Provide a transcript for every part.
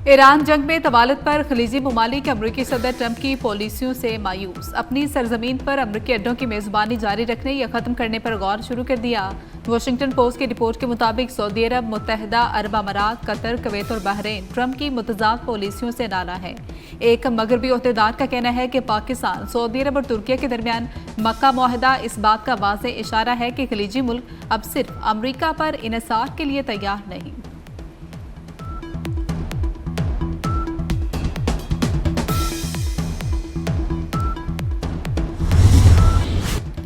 Iran जंग में तवालत पर खलीजी ममालिक अमरीकी सदर ट्रंप की पॉलिसियों से मायूस। अपनी सरजमीन पर अमरीकी अड्डों की मेजबानी जारी रखने या खत्म करने पर गौर शुरू कर दिया। वाशिंगटन पोस्ट की रिपोर्ट के मुताबिक सऊदी अरब, मुत्तहदा अरब अमारात, कतर, कुवैत और बहरीन ट्रंप की मुतजाद पॉलिसियों से नाराज है। एक मगरबी ओहदेदार का कहना है कि पाकिस्तान, सऊदी अरब और तुर्की के दरमियान मक्का मुआहदा इस बात का वाज़ेह इशारा है कि खलीजी मुल्क अब सिर्फ अमरीका पर इन्हिसार के लिए तैयार नहीं।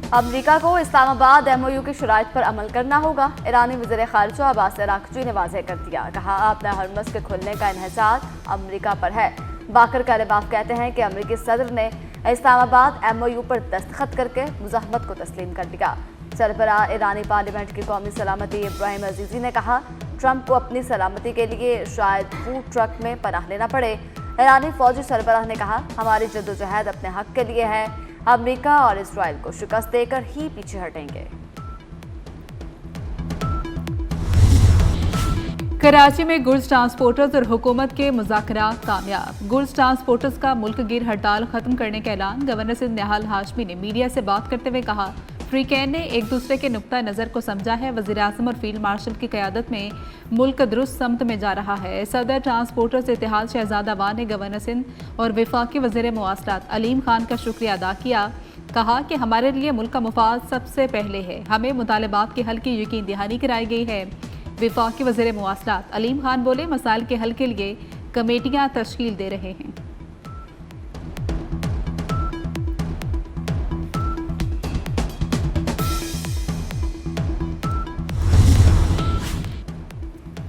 अमरीका को इस्लामाबाद MOU की शराइत पर अमल करना होगा। ईरानी वज़ीर ख़ारिजा अब्बास अराग़ची ने वाज़ेह कर दिया। कहा, अपना हरमज़ के खुलने का इन्हिसार अमरीका पर है। बाकर कालिबाफ कहते हैं कि अमरीकी सदर ने इस्लामाबाद MOU पर दस्तखत करके मुज़ाहमत को तस्लीम कर दिया। सरबराह ईरानी पार्लियामेंट की कौमी सलामती इब्राहिम अजीज़ी ने कहा, ट्रंप को अपनी सलामती के लिए शायद फूड ट्रक में पनाह लेना पड़े। ईरानी फौजी सरबराह ने कहा, हमारी जद्दोजहद अपने हक के लिए है। अमेरिका और इजराइल को शिकस्त देकर ही पीछे हटेंगे। कराची में गुड्स ट्रांसपोर्टर्स और हुकूमत के मुज़ाकरात कामयाब। गुड्स ट्रांसपोर्टर्स का मुल्क गिर हड़ताल खत्म करने का ऐलान। गवर्नर सिंध निहाल हाशमी ने मीडिया से बात करते हुए कहा, फ्रीकैन ने एक दूसरे के नुक्ता नज़र को समझा है। वज़ीर आज़म और फील्ड मार्शल की क़यादत में मुल्क दुरुस्त समत में जा रहा है। सदर ट्रांसपोर्टर्स इत्तेहाद शहजादा वान ने गवर्नर सिंध और वफाकी वज़ीर मवासलात अलीम खान का शुक्रिया अदा किया। कहा कि हमारे लिए मुल्क का मुफाद सबसे पहले है। हमें मुतालबात के हल की यकीन दहानी कराई गई है। वफाकी वज़ीर मवासलात अलीम खान बोले, मसाइल के हल के लिए कमेटियाँ तश्कील दे रहे हैं।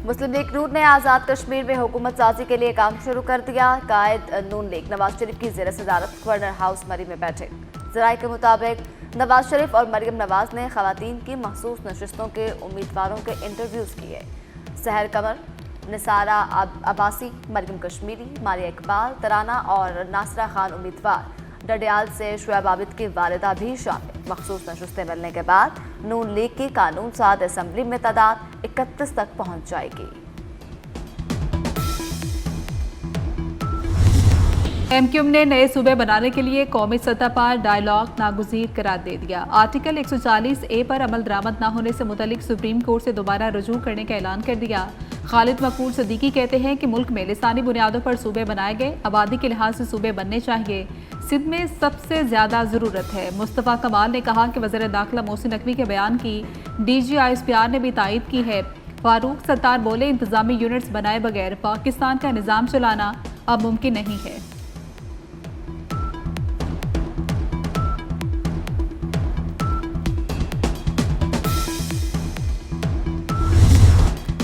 मुस्लिम लीग नून ने आज़ाद कश्मीर में हुकूमत साजी के लिए काम शुरू कर दिया। कायद नून लीग नवाज शरीफ की ज़ेर सदारत गवर्नर हाउस मरी में बैठे। ज़राए के मुताबिक नवाज शरीफ और मरियम नवाज ने ख़वातीन की मखसूस नशिस्तों के उम्मीदवारों के इंटरव्यूज़ किए। सहर कमर, निसारा अब्बासी, मरियम कश्मीरी, मारिया इकबाल, तराना और नासरा खान उम्मीदवार। डडियाल से शुएब आबिद की वालिदा भी शामिल। मखसूस नशिस्तें मिलने के बाद नून लीग की कानून साज असम्बली में तादाद 31 तक पहुंच जाएगी। MQM ने नए सूबे बनाने के लिए कौमी सतह पर डायलॉग नागुज़ीर करार दे दिया। आर्टिकल 140A पर अमल दरामद न होने से मुतल्लिक सुप्रीम कोर्ट से दोबारा रुजू करने का ऐलान कर दिया। खालिद मकबूल सदीकी कहते हैं कि मुल्क में लिसानी बुनियादों पर सूबे बनाए गए, आबादी के लिहाज से सूबे बनने चाहिए। सिंध में सबसे ज्यादा जरूरत है। मुस्तफ़ा कमाल ने कहा कि वज़ीर दाखिला मोहसिन नकवी के बयान की DG ISPR ने भी तायद की है। फारूक सत्तार बोले, इंतजामी यूनिट्स बनाए बगैर पाकिस्तान का निज़ाम चलाना अब मुमकिन नहीं है।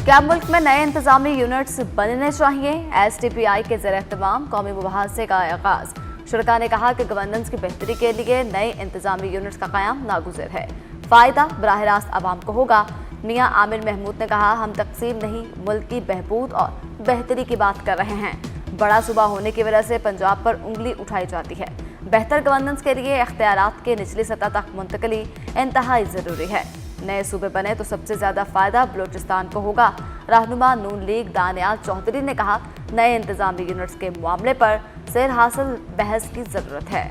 क्या मुल्क में नए इंतजामी यूनिट्स बनने चाहिए? STPI के ज़ेर एहतमाम कौमी मुबाहसे का आगाज़। शुरका ने कहा कि गवर्नेंस की बेहतरी के लिए नए इंतजामी यूनिट्स का क़याम नागुज़िर है। फ़ायदा बराह रास्त आवाम को होगा। मियाँ आमिर महमूद ने कहा, हम तकसीम नहीं, मुल्क की बहबूद और बेहतरी की बात कर रहे हैं। बड़ा सूबा होने की वजह से पंजाब पर उंगली उठाई जाती है। बेहतर गवर्नेंस के लिए इख्तियारात के निचली सतह तक मुंतकली इंतहाई ज़रूरी है। नए सूबे बने तो सबसे ज़्यादा फ़ायदा बलूचिस्तान को होगा। रहनुमा नून लीग दानियाल चौधरी ने कहा, नए इंतजामी यूनिट्स के मामले पर सेर हासिल बहस की ज़रूरत है।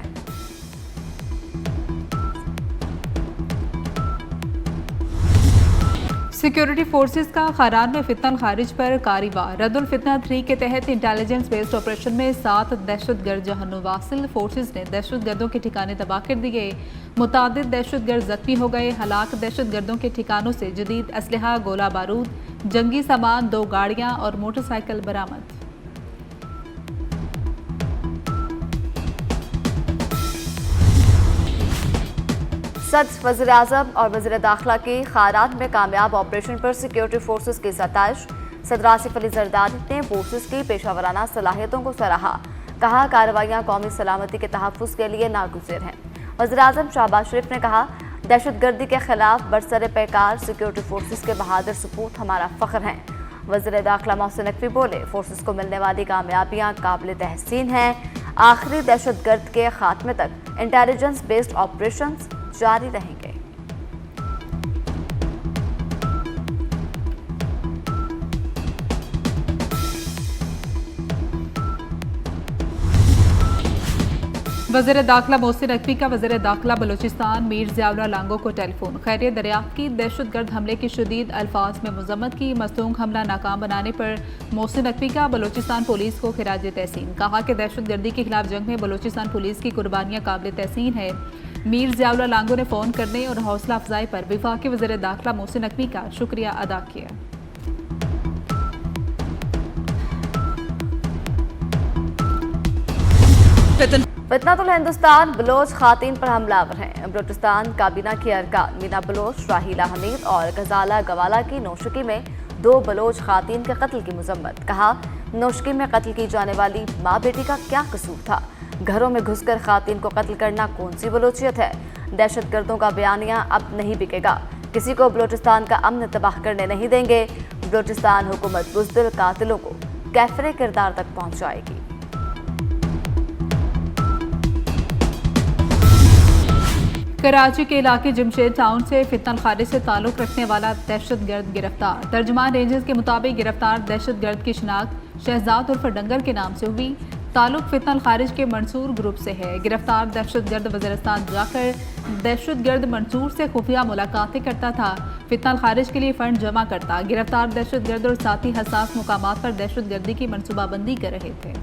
सिक्योरिटी फोर्सेस का खरान में फितन खारिज पर कार्रवाई। रद्दुल फितना 3 के तहत इंटेलिजेंस बेस्ड ऑपरेशन में 7 दहशतगर्द जहन्नुम वासिल। फोर्सेस ने दहशतगर्दों के ठिकाने तबाह कर दिए। मुतादिद दहशतगर्द जख्मी हो गए। हलाक दहशतगर्दों के ठिकानों से जदीद असलहा, गोला बारूद, जंगी सामान, 2 गाड़ियां और मोटरसाइकिल बरामद। सदर, वज़ीर आज़म और वज़ीर दाखिला की खारान में कामयाब ऑपरेशन पर सिक्योरिटी फोर्सेस की सताइश। सदर आसिफ अली जरदारी ने फोर्सेस की पेशावराना सलाहियतों को सराहा। कहा, कार्रवाइयाँ कौमी सलामती के तहफ़्फ़ुज़ के लिए नागुज़िर हैं। वज़ीर आज़म शहबाज शरीफ ने कहा, दहशतगर्दी के खिलाफ बरसर पैकार सिक्योरिटी फोर्सेस के बहादुर सपूत हमारा फ़ख्र हैं। वज़ीर दाखिला मोहसिन नकवी बोले, फोर्सेस को मिलने वाली कामयाबियाँ काबिल तहसीन हैं। आखिरी दहशतगर्द के खात्मे तक इंटेलिजेंस बेस्ड ऑपरेशन जारी रहेंगे। वज़ीर दाखिला मोहसिन नकवी का वज़ीर दाखिला बलूचिस्तान मीर ज़ियाउल्लाह लांगो को टेलीफोन। खैरियत दरियाफ्त की। दहशतगर्द हमले की शदीद अल्फाज में मजम्मत की। मसलूक हमला नाकाम बनाने पर मोहसिन नकवी का बलूचिस्तान पुलिस को खिराज तहसीन। कहा कि दहशतगर्दी के खिलाफ जंग में बलूचिस्तान पुलिस की कुर्बानियाँ काबिल तहसीन है। मीर ज़ियाउल्लाह लांगो ने फ़ोन करने और हौसला अफजाई पर वफाकी वज़ीर दाखिला मोहसिन नकवी का शुक्रिया अदा किया। फितनतुल हिंदुस्तान बलोच खातीन पर हमलावर हैं। बलूचिस्तान काबीना के अरकान मीना बलोच, राहीला हमीद और गजाला गवाला की नौशकी में 2 बलोच खातीन के कत्ल की मजम्मत। कहा, नौशकी में कत्ल की जाने वाली माँ बेटी का क्या कसूर था? घरों में घुसकर खातीन को कत्ल करना कौन सी बलोचियत है? दहशतगर्दों का बयानिया अब नहीं बिकेगा। किसी को बलूचिस्तान का अमन तबाह करने नहीं देंगे। बलूचिस्तान हुकूमत बुज़दिल कातिलों को कैफरे किरदार तक पहुँचाएगी। कराची के इलाके जमशेद टाउन से फितनल खारिज से ताल्लुक रखने वाला दहशतगर्द गिरफ्तार। तर्जुमान रेंजर्स के मुताबिक गिरफ्तार दहशतगर्द की शिनाख्त शहजाद उर्फ डंगर के नाम से हुई। ताल्लुक फितनल खारिज के मंसूर ग्रुप से है। गिरफ्तार दहशतगर्द वज़ीरिस्तान जाकर दहशतगर्द मंसूर से खुफिया मुलाकातें करता था। फितनल खारिज के लिए फंड जमा करता। गिरफ्तार दहशतगर्द और साथी हसास मुकामात पर दहशतगर्दी की मनसूबाबंदी कर रहे थे।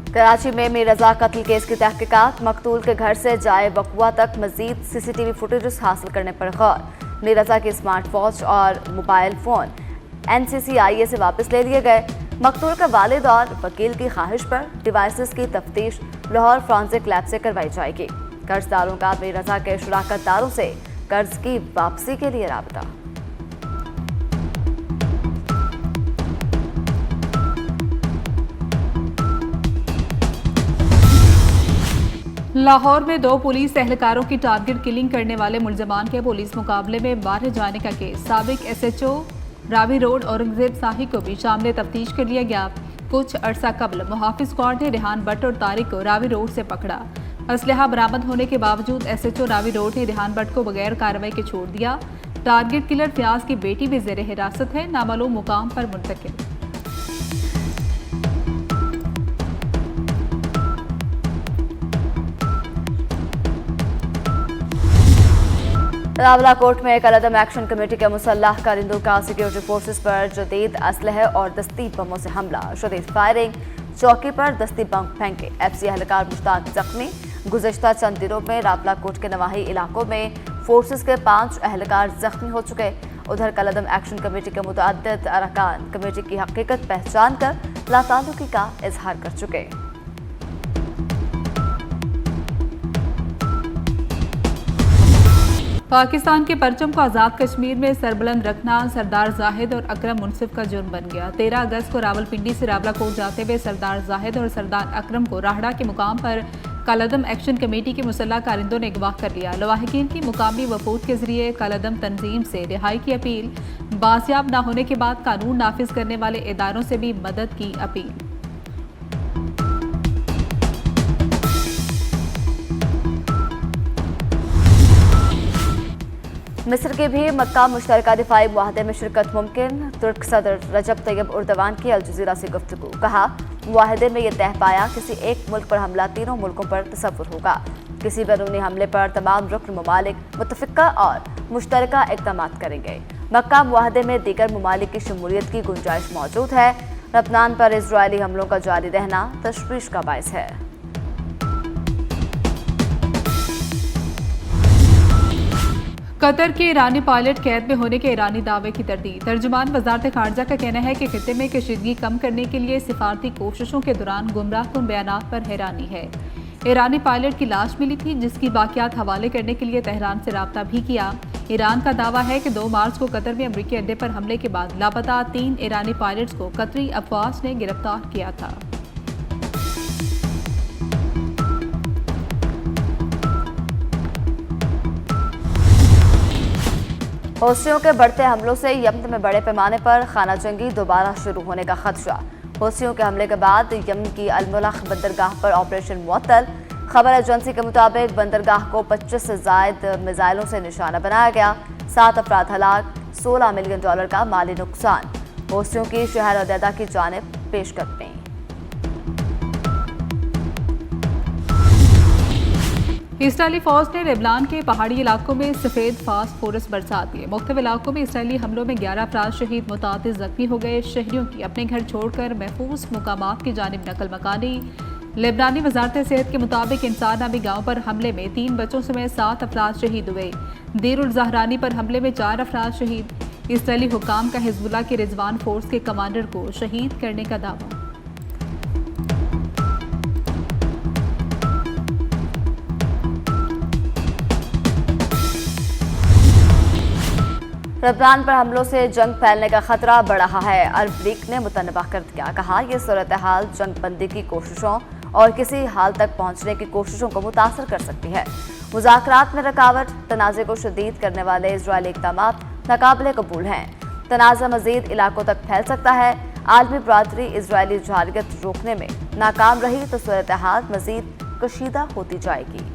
कराची में मीर रजा कत्ल केस की तहकीकात। मकतूल के घर से जाए बकुआ तक मजीद CCTV फुटेज हासिल करने पर गौर। मीर रजा के स्मार्ट वॉच और मोबाइल फ़ोन NCCIA से वापस ले लिए गए। मकतूल का वालिद और वकील की ख्वाहिश पर डिवाइसेस की तफ्तीश लाहौर फॉरेंसिक लैब से करवाई जाएगी। कर्जदारों का मीर रजा के शुराकतदारों से कर्ज की वापसी के लिए राबता। लाहौर में 2 पुलिस एहलकारों की टारगेट किलिंग करने वाले मुलजमान के पुलिस मुकाबले में बाहर जाने का केस। साबिक SHO रावी रोड औरंगजेब शाही को भी शामिल तफ्तीश कर लिया गया। कुछ अरसा कबल मुहाफिज स्क्वाड ने रेहान भट्ट और तारिक को रावी रोड से पकड़ा। असलहा बरामद होने के बावजूद SHO रावी रोड ने रेहान भट्ट को बगैर कार्रवाई के छोड़ दिया। टारगेट किलर फयाज की बेटी भी जेर हिरासत है। नामालूम मुकाम पर मुंतकिल। रावलाकोट में कलअदम एक्शन कमेटी के मुसल्लह कारिंदों का सिक्योरिटी फोर्सेस पर जदीद असलहे और दस्ती बमों से हमला। शदीद फायरिंग, चौकी पर दस्ती बम फेंके। FC एहलकार मुश्ताक जख्मी। गुज़श्ता चंद दिनों में रावलाकोट के नवाही इलाकों में फोर्सेस के 5 एहलकार जख्मी हो चुके। उधर कलअदम एक्शन कमेटी के मुतअद्दिद अरकान कमेटी की हकीकत पहचान कर लाताल्लुकी का इजहार कर चुके। पाकिस्तान के परचम को आज़ाद कश्मीर में सरबुलंद रखना सरदार जाहिद और अकरम मुनसिफ का जुर्म बन गया। 13 अगस्त को रावलपिंडी से रावलाकोट जाते हुए सरदार जाहिद और सरदार अकरम को राहड़ा के मुकाम पर कलअदम एक्शन कमेटी के मुसल्लह कारिंदों ने अगवा कर लिया। लवाहिकीन की मुकामी वफूद के जरिए कलअदम तंजीम से रिहाई की अपील। बाजियाब न होने के बाद कानून नाफिज करने वाले इदारों से भी मदद की अपील। मिस्र के भी मक्का मुश्तरका दिफाई मुआहदे में शिरकत मुमकिन। तुर्क सदर रजब तैयब उर्दवान की अल जज़ीरा से गुफ्तगू। कहा, मुआहदे में यह तय पाया किसी एक मुल्क पर हमला तीनों मुल्कों पर तसव्वुर होगा। किसी बैरूनी हमले पर तमाम रुकन ममालिक मुत्तफ़िक़ा और मुश्तरका इक़दाम करेंगे। मक्का मुआहदे में दीगर ममालिक की शमूलियत की गुंजाइश मौजूद है। लबनान पर इजरायली हमलों का जारी रहना तशवीश का बायस है। कतर के ईरानी पायलट कैद में होने के ईरानी दावे की तरदीद। तर्जुमान वजारत खारजा का कहना है कि खित्ते में कशीदगी कम करने के लिए सिफारती कोशिशों के दौरान गुमराहकुन बयानात पर हैरानी है। ईरानी पायलट की लाश मिली थी जिसकी बाकियात हवाले करने के लिए तेहरान से राब्ता भी किया। ईरान का दावा है कि 2 मार्च को कतर में अमरीकी अड्डे पर हमले के बाद लापता 3 ईरानी पायलट्स को कतरी अफवाज ने गिरफ्तार किया था। हौसियों के बढ़ते हमलों से यमन में बड़े पैमाने पर खाना जंगी दोबारा शुरू होने का खदशा। हौसियों के हमले के बाद यमन की अलमुलख बंदरगाह पर ऑपरेशन मुअत्तल। खबर एजेंसी के मुताबिक बंदरगाह को 25 से ज्यादा मिसाइलों से निशाना बनाया गया। 7 अफराद हलाक, $16 मिलियन का माली नुकसान। होस्टियों की शहर अदैदा की जानिब पेशकदमी। इसराइली फौज ने लेबनान के पहाड़ी इलाकों में सफेद फास्फोरस बरसा दिए। मुख्तलिफ इलाकों में इसराइली हमलों में 11 अफराद शहीद, मुतादिद जख्मी हो गए। शहरियों की अपने घर छोड़कर महफूज मुकामात की जानिब नकल मकानी। लेबनानी वजारत सेहत के मुताबिक इंसार नामी गांव पर हमले में 3 बच्चों समेत 7 अफराद शहीद हुए। देर उल ज़हरानी पर हमले में 4 अफराद शहीद। इसराइली हुकाम का हिजबुल्लाह के रिजवान फोर्स के कमांडर को शहीद करने का दावा। लेबनान पर हमलों से जंग फैलने का खतरा बढ़ रहा है। अरब लीग ने मुतनबा कर दिया, कहा यह सूरत हाल जंग बंदी की कोशिशों और किसी हाल तक पहुंचने की कोशिशों को मुतासर कर सकती है। मुज़ाकरात में रुकावट, तनाज़े को शदीद करने वाले इजरायली इक़दाम नाकाबिले कबूल हैं। तनाज़ा मज़ीद इलाकों तक फैल सकता है। आलमी बरादरी इजरायली जारगत रोकने में नाकाम रही तो सूरत हाल मज़ीद कशीदा होती जाएगी।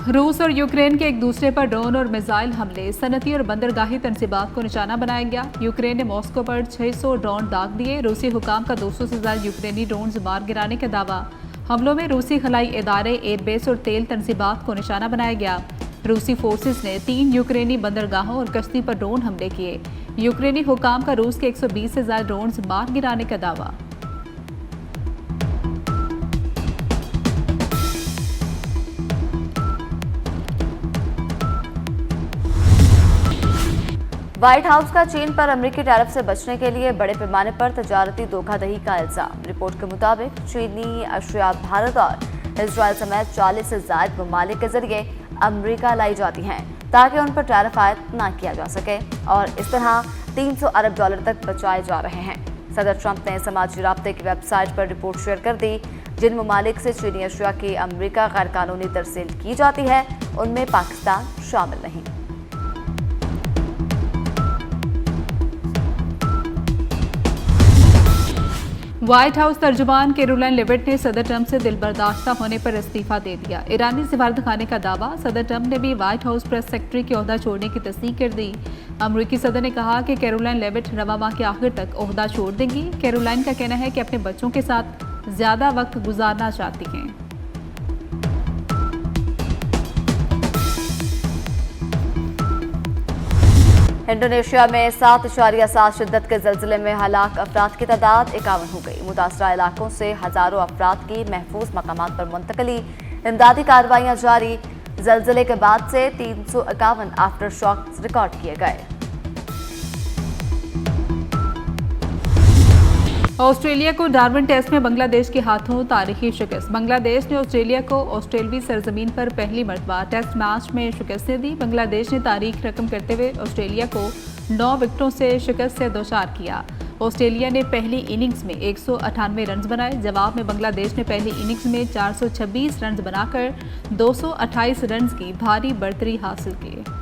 रूस और यूक्रेन के एक दूसरे पर ड्रोन और मिसाइल हमले, सनती और बंदरगाही तनसीबात को निशाना बनाया गया। यूक्रेन ने मॉस्को पर 600 ड्रोन दाग दिए। रूसी हुकाम का 200 से ज्यादा यूक्रेनी ड्रोन मार गिराने का दावा। हमलों में रूसी खलाई इदारे, एयरबेस और तेल तनसीबात को निशाना बनाया गया। रूसी फोर्सेस ने 3 यूक्रेनी बंदरगाहों और कश्ती पर ड्रोन हमले किए। यूक्रेनी हुकाम का रूस के 120 से ज्यादा ड्रोन मार गिराने का दावा। व्हाइट हाउस का चीन पर अमेरिकी टैरिफ से बचने के लिए बड़े पैमाने पर तजारती धोखाधड़ी का इल्जाम। रिपोर्ट के मुताबिक चीनी अशिया भारत और इजराइल समेत 40 से ज्यादा ममालिक के जरिए अमेरिका लाई जाती हैं ताकि उन पर टैरिफ आयद न किया जा सके और इस तरह $300 अरब तक बचाए जा रहे हैं। सदर ट्रंप ने समाजी राब्ते की वेबसाइट पर रिपोर्ट शेयर कर दी। जिन ममालिक से चीनी अशिया की अमेरिका गैर कानूनी तरसील की जाती है उनमें पाकिस्तान शामिल नहीं। व्हाइट हाउस तर्जुमान कैरोलाइन लेविट ने सदर ट्रंप से दिलबर्दाश्ता होने पर इस्तीफा दे दिया। ईरानी सफारत खाने का दावा। सदर ट्रंप ने भी व्हाइट हाउस प्रेस सेक्रेटरी के ओहदा छोड़ने की तस्दीक कर दी। अमरीकी सदर ने कहा कि कैरोलाइन लेविट रवा माह के आखिर तक ओहदा छोड़ देंगी। कैरोलाइन का कहना है कि अपने बच्चों के साथ ज्यादा वक्त गुजारना चाहती हैं। इंडोनेशिया में 7.7 शिद्दत के ज़लज़ले में हलाक अफराद की तादाद 51 हो गई। मुतासरा इलाकों से हज़ारों अफराद की महफूज मकामात पर मुंतकली, इमदादी कार्रवाइयाँ जारी। ज़लज़ले के बाद से 351 आफ्टर शॉक्स रिकॉर्ड किए गए। ऑस्ट्रेलिया को डार्विन टेस्ट में बांग्लादेश के हाथों तारीखी शिकस्त। बांग्लादेश ने ऑस्ट्रेलिया को ऑस्ट्रेलवी सरजमीन पर पहली मरतबा टेस्ट मैच में शिकस्त दी। बांग्लादेश ने तारीख रकम करते हुए ऑस्ट्रेलिया को 9 विकेटों से शिकस्त से दोचार किया। ऑस्ट्रेलिया ने पहली इनिंग्स में 198 रन बनाए। जवाब में बांग्लादेश ने पहली इनिंग्स में 426 रन बनाकर 228 रन की भारी बढ़तरी हासिल की।